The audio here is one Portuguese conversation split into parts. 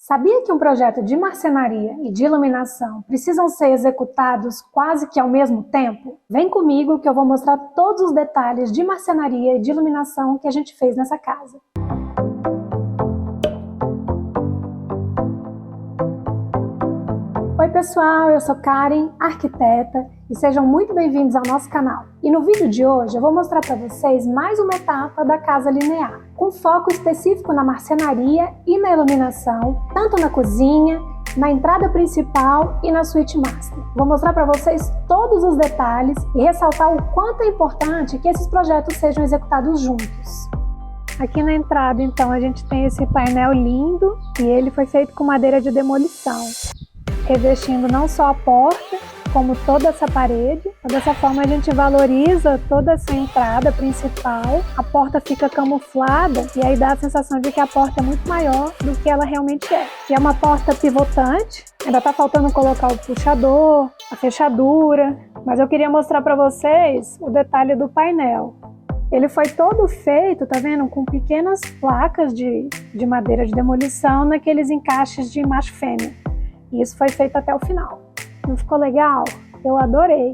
Sabia que um projeto de marcenaria e de iluminação precisam ser executados quase que ao mesmo tempo? Vem comigo que eu vou mostrar todos os detalhes de marcenaria e de iluminação que a gente fez nessa casa. Oi pessoal, eu sou Karen, arquiteta, e sejam muito bem-vindos ao nosso canal. E no vídeo de hoje eu vou mostrar para vocês mais uma etapa da casa linear, com foco específico na marcenaria e na iluminação, tanto na cozinha, na entrada principal e na suíte master. Vou mostrar para vocês todos os detalhes e ressaltar o quanto é importante que esses projetos sejam executados juntos. Aqui na entrada, então, a gente tem esse painel lindo e ele foi feito com madeira de demolição, revestindo não só a porta, como toda essa parede. Dessa forma a gente valoriza toda essa entrada principal, a porta fica camuflada e aí dá a sensação de que a porta é muito maior do que ela realmente é. E é uma porta pivotante, ainda tá faltando colocar o puxador, a fechadura, mas eu queria mostrar para vocês o detalhe do painel. Ele foi todo feito, tá vendo, com pequenas placas de madeira de demolição naqueles encaixes de macho fêmea. E isso foi feito até o final. Não ficou legal? Eu adorei!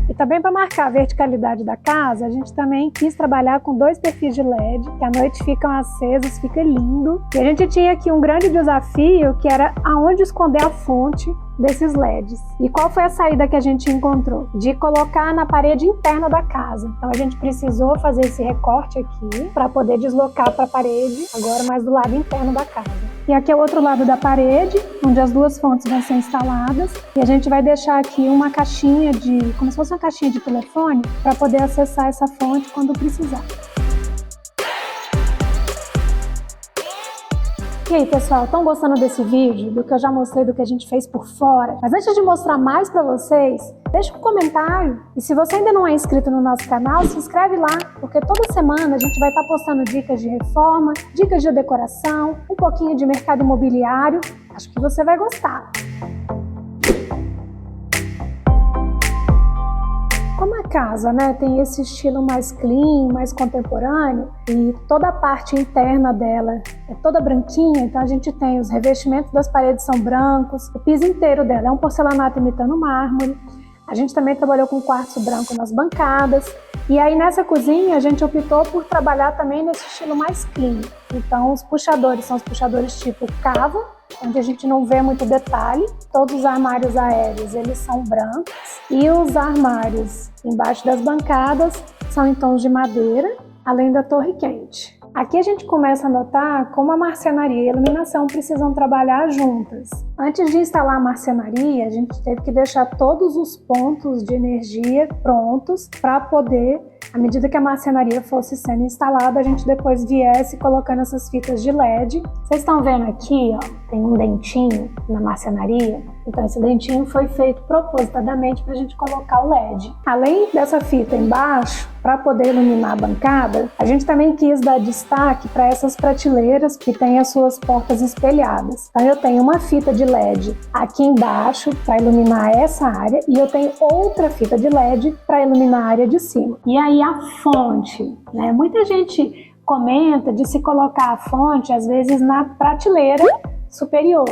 E também para marcar a verticalidade da casa, a gente também quis trabalhar com 2 perfis de LED, que à noite ficam acesos, fica lindo. E a gente tinha aqui um grande desafio, que era aonde esconder a fonte desses LEDs. E qual foi a saída que a gente encontrou? De colocar na parede interna da casa. Então a gente precisou fazer esse recorte aqui para poder deslocar para a parede, agora mais do lado interno da casa. E aqui é o outro lado da parede, onde as 2 fontes vão ser instaladas. E a gente vai deixar aqui uma caixinha como se fosse uma caixinha de telefone, para poder acessar essa fonte quando precisar. E aí pessoal, estão gostando desse vídeo, do que eu já mostrei, do que a gente fez por fora? Mas antes de mostrar mais para vocês, deixa um comentário. E se você ainda não é inscrito no nosso canal, se inscreve lá, porque toda semana a gente vai estar postando dicas de reforma, dicas de decoração, um pouquinho de mercado imobiliário. Acho que você vai gostar. Como a casa, tem esse estilo mais clean, mais contemporâneo, e toda a parte interna dela é toda branquinha, então a gente tem os revestimentos das paredes são brancos, o piso inteiro dela é um porcelanato imitando mármore. A gente também trabalhou com quartzo branco nas bancadas. E aí nessa cozinha a gente optou por trabalhar também nesse estilo mais clean. Então os puxadores são os puxadores tipo cava, onde a gente não vê muito detalhe. Todos os armários aéreos eles são brancos e os armários embaixo das bancadas são em tons de madeira, além da torre quente. Aqui a gente começa a notar como a marcenaria e a iluminação precisam trabalhar juntas. Antes de instalar a marcenaria, a gente teve que deixar todos os pontos de energia prontos para poder, à medida que a marcenaria fosse sendo instalada, a gente depois viesse colocando essas fitas de LED. Vocês estão vendo aqui, tem um dentinho na marcenaria. Então esse dentinho foi feito propositadamente para a gente colocar o LED. Além dessa fita embaixo, para poder iluminar a bancada, a gente também quis dar destaque para essas prateleiras que têm as suas portas espelhadas. Então eu tenho uma fita de LED aqui embaixo para iluminar essa área e eu tenho outra fita de LED para iluminar a área de cima. E aí a fonte, muita gente comenta de se colocar a fonte às vezes na prateleira superior.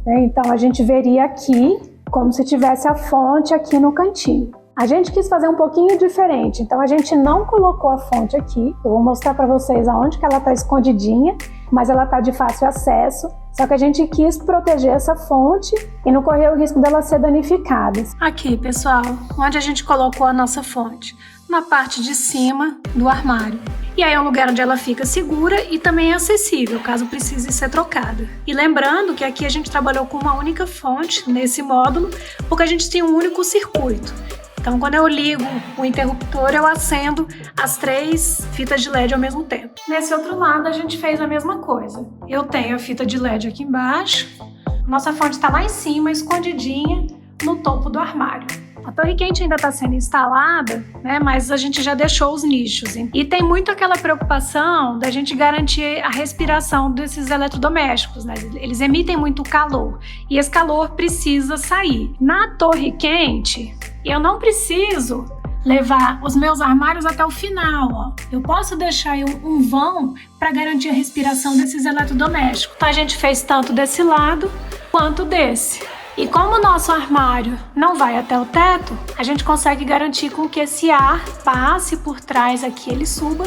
Então a gente veria aqui como se tivesse a fonte aqui no cantinho. A gente quis fazer um pouquinho diferente, então a gente não colocou a fonte aqui. Eu vou mostrar para vocês aonde que ela está escondidinha, mas ela está de fácil acesso. Só que a gente quis proteger essa fonte e não correr o risco dela ser danificada. Aqui, pessoal, onde a gente colocou a nossa fonte? Na parte de cima do armário. E aí é um lugar onde ela fica segura e também é acessível, caso precise ser trocada. E lembrando que aqui a gente trabalhou com uma única fonte nesse módulo, porque a gente tem um único circuito. Então, quando eu ligo o interruptor, eu acendo as 3 fitas de LED ao mesmo tempo. Nesse outro lado, a gente fez a mesma coisa. Eu tenho a fita de LED aqui embaixo, nossa fonte está lá em cima, escondidinha no topo do armário. A torre quente ainda está sendo instalada, mas a gente já deixou os nichos. E tem muito aquela preocupação da gente garantir a respiração desses eletrodomésticos, Eles emitem muito calor e esse calor precisa sair. Na torre quente, eu não preciso levar os meus armários até o final, ó. Eu posso deixar um vão para garantir a respiração desses eletrodomésticos. Então a gente fez tanto desse lado quanto desse. E como o nosso armário não vai até o teto, a gente consegue garantir com que esse ar passe por trás aqui, ele suba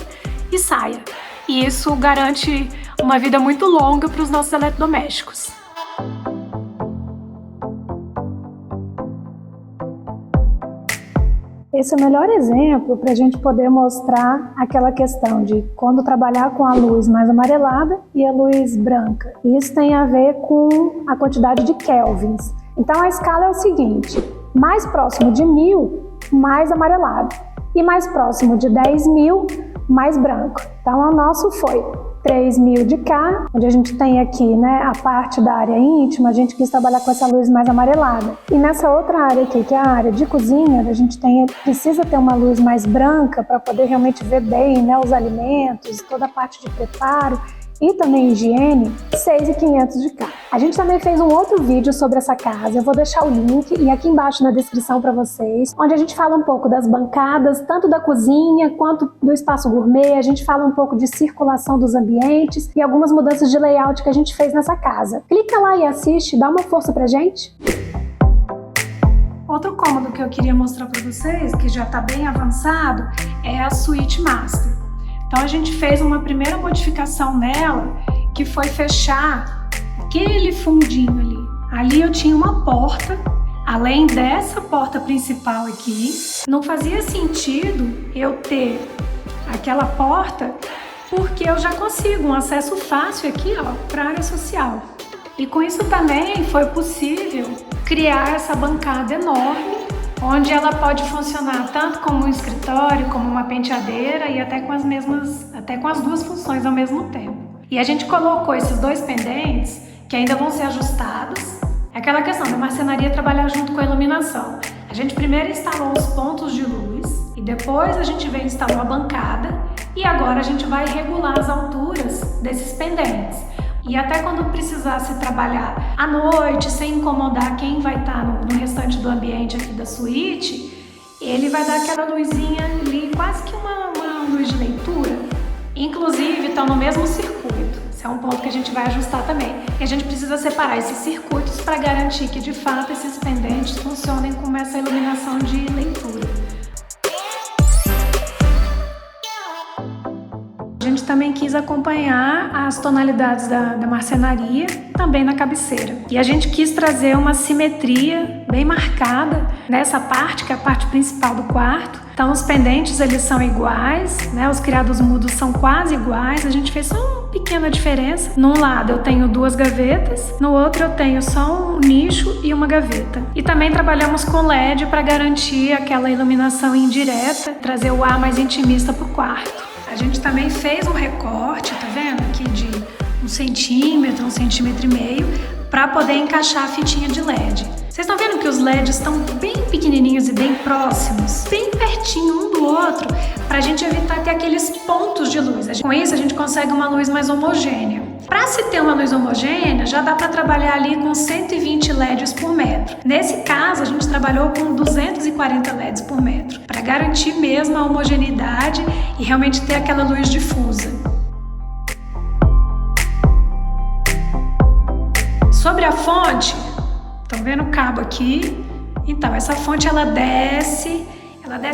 e saia. E isso garante uma vida muito longa para os nossos eletrodomésticos. Esse é o melhor exemplo para a gente poder mostrar aquela questão de quando trabalhar com a luz mais amarelada e a luz branca. Isso tem a ver com a quantidade de kelvins. Então a escala é o seguinte: mais próximo de 1000, mais amarelado, e mais próximo de 10.000, mais branco. Então o nosso foi 3.000 de cá, onde a gente tem aqui, né, a parte da área íntima, a gente quis trabalhar com essa luz mais amarelada. E nessa outra área aqui, que é a área de cozinha, a gente precisa ter uma luz mais branca para poder realmente ver bem, né, os alimentos, toda a parte de preparo e também higiene, 6.500 de cá. A gente também fez um outro vídeo sobre essa casa, eu vou deixar o link e aqui embaixo na descrição para vocês, onde a gente fala um pouco das bancadas, tanto da cozinha quanto do espaço gourmet, a gente fala um pouco de circulação dos ambientes e algumas mudanças de layout que a gente fez nessa casa. Clica lá e assiste, dá uma força pra gente. Outro cômodo que eu queria mostrar para vocês, que já está bem avançado, é a suíte master. Então a gente fez uma primeira modificação nela, que foi fechar aquele fundinho ali. Ali eu tinha uma porta, além dessa porta principal aqui. Não fazia sentido eu ter aquela porta, porque eu já consigo um acesso fácil aqui, ó, para a área social. E com isso também foi possível criar essa bancada enorme, onde ela pode funcionar tanto como um escritório, como uma penteadeira e até com as duas funções ao mesmo tempo. E a gente colocou esses dois pendentes que ainda vão ser ajustados. É aquela questão da marcenaria trabalhar junto com a iluminação. A gente primeiro instalou os pontos de luz e depois a gente veio instalar a bancada e agora a gente vai regular as alturas desses pendentes. E até quando precisasse trabalhar à noite, sem incomodar quem vai estar no restante do ambiente aqui da suíte, ele vai dar aquela luzinha ali, quase que uma luz de leitura. Inclusive, estão no mesmo circuito. Esse é um ponto que a gente vai ajustar também. E a gente precisa separar esses circuitos para garantir que, de fato, esses pendentes funcionem com essa iluminação de leitura. A gente também quis acompanhar as tonalidades da marcenaria, também na cabeceira. E a gente quis trazer uma simetria bem marcada nessa parte, que é a parte principal do quarto. Então os pendentes eles são iguais, né? Os criados mudos são quase iguais, a gente fez só uma pequena diferença. Num lado eu tenho 2 gavetas, no outro eu tenho só um nicho e uma gaveta. E também trabalhamos com LED para garantir aquela iluminação indireta, trazer o ar mais intimista para o quarto. A gente também fez um recorte, tá vendo? Aqui de 1 centímetro, 1,5 centímetros, para poder encaixar a fitinha de LED. Vocês estão vendo que os LEDs estão bem pequenininhos e bem próximos, bem pertinho um do outro, para a gente evitar ter aqueles pontos de luz. Com isso a gente consegue uma luz mais homogênea. Para se ter uma luz homogênea, já dá para trabalhar ali com 120 LEDs por metro. Nesse caso, a gente trabalhou com 240 LEDs por metro, para garantir mesmo a homogeneidade e realmente ter aquela luz difusa. Sobre a fonte, estão vendo o cabo aqui? Então, essa fonte ela desce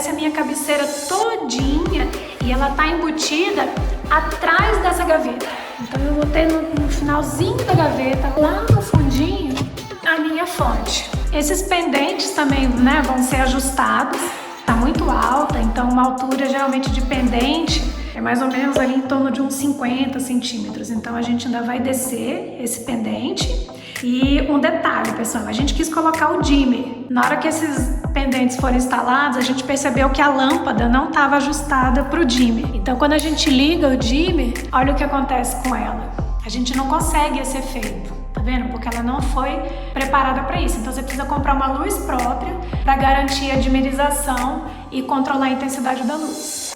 a minha cabeceira todinha e ela está embutida atrás dessa gaveta. Então eu vou ter no finalzinho da gaveta, lá no fundinho, a minha fonte. Esses pendentes também, né, vão ser ajustados. Tá muito alta, então uma altura geralmente de pendente é mais ou menos ali em torno de uns 50 centímetros. Então a gente ainda vai descer esse pendente. E um detalhe, pessoal, a gente quis colocar o dimmer. Na hora que esses pendentes foram instalados, a gente percebeu que a lâmpada não estava ajustada para o dimmer. Então, quando a gente liga o dimmer, olha o que acontece com ela. A gente não consegue esse efeito, tá vendo? Porque ela não foi preparada para isso. Então, você precisa comprar uma luz própria para garantir a dimerização e controlar a intensidade da luz.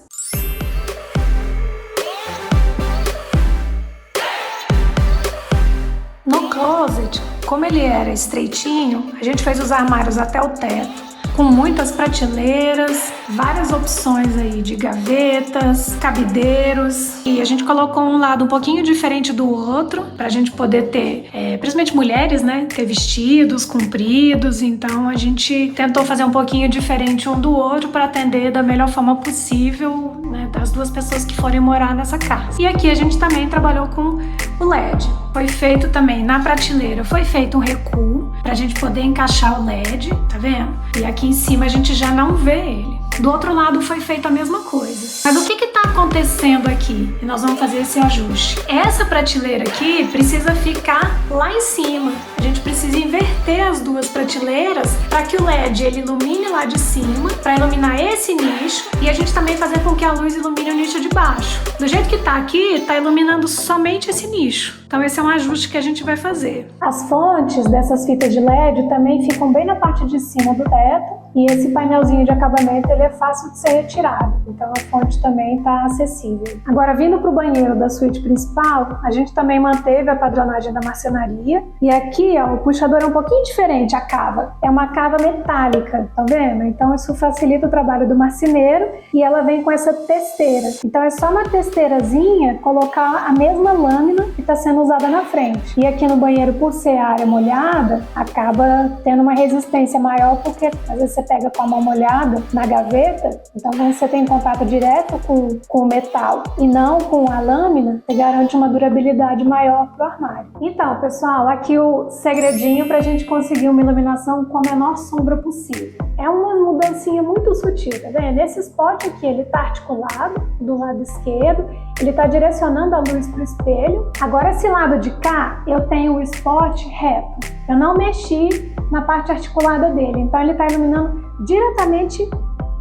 No closet, como ele era estreitinho, a gente fez os armários até o teto, com muitas prateleiras, várias opções aí de gavetas, cabideiros, e a gente colocou um lado um pouquinho diferente do outro, pra gente poder ter, principalmente mulheres, né, ter vestidos compridos. Então a gente tentou fazer um pouquinho diferente um do outro para atender da melhor forma possível, né, das duas pessoas que forem morar nessa casa. E aqui a gente também trabalhou com o LED. Foi feito também na prateleira, foi feito um recuo pra gente poder encaixar o LED, tá vendo? E aqui em cima a gente já não vê ele. Do outro lado foi feita a mesma coisa. Mas o que está acontecendo aqui? E nós vamos fazer esse ajuste. Essa prateleira aqui precisa ficar lá em cima. A gente precisa inverter as duas prateleiras para que o LED ele ilumine lá de cima, para iluminar esse nicho, e a gente também fazer com que a luz ilumine o nicho de baixo. Do jeito que está aqui, está iluminando somente esse nicho. Então esse é um ajuste que a gente vai fazer. As fontes dessas fitas de LED também ficam bem na parte de cima do teto, e esse painelzinho de acabamento ele é fácil de ser retirado, então a fonte também está acessível. Agora, vindo para o banheiro da suíte principal, a gente também manteve a padronagem da marcenaria, e aqui ó, o puxador é um pouquinho diferente, a cava. É uma cava metálica, tá vendo? Então isso facilita o trabalho do marceneiro, e ela vem com essa testeira. Então é só na testeirazinha colocar a mesma lâmina que está sendo usada na frente. E aqui no banheiro, por ser área molhada, acaba tendo uma resistência maior, porque às vezes você pega com a mão molhada na gaveta, então quando você tem contato direto com o metal e não com a lâmina, você garante uma durabilidade maior para o armário. Então, pessoal, aqui o segredinho para a gente conseguir uma iluminação com a menor sombra possível. É uma mudancinha muito sutil, tá vendo? Esse spot aqui, ele tá articulado do lado esquerdo, ele tá direcionando a luz para o espelho. Agora, esse lado de cá, eu tenho o spot reto. Eu não mexi na parte articulada dele, então ele tá iluminando diretamente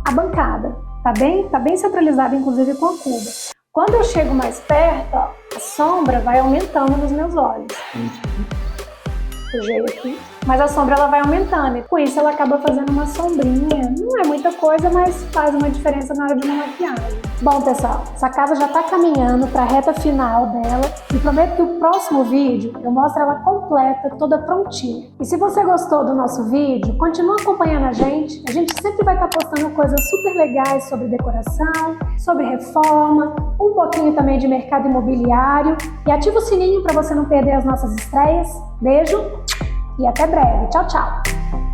a bancada. Tá bem centralizado, inclusive com a cuba. Quando eu chego mais perto, ó, a sombra vai aumentando nos meus olhos. Sujei aqui. Mas a sombra ela vai aumentando, e com isso ela acaba fazendo uma sombrinha. Não é muita coisa, mas faz uma diferença na hora de uma maquiagem. Bom, pessoal, essa casa já está caminhando para a reta final dela, e prometo que o próximo vídeo eu mostro ela completa, toda prontinha. E se você gostou do nosso vídeo, continua acompanhando a gente. A gente sempre vai estar postando coisas super legais sobre decoração, sobre reforma, um pouquinho também de mercado imobiliário. E ativa o sininho para você não perder as nossas estreias. Beijo! E até breve. Tchau, tchau!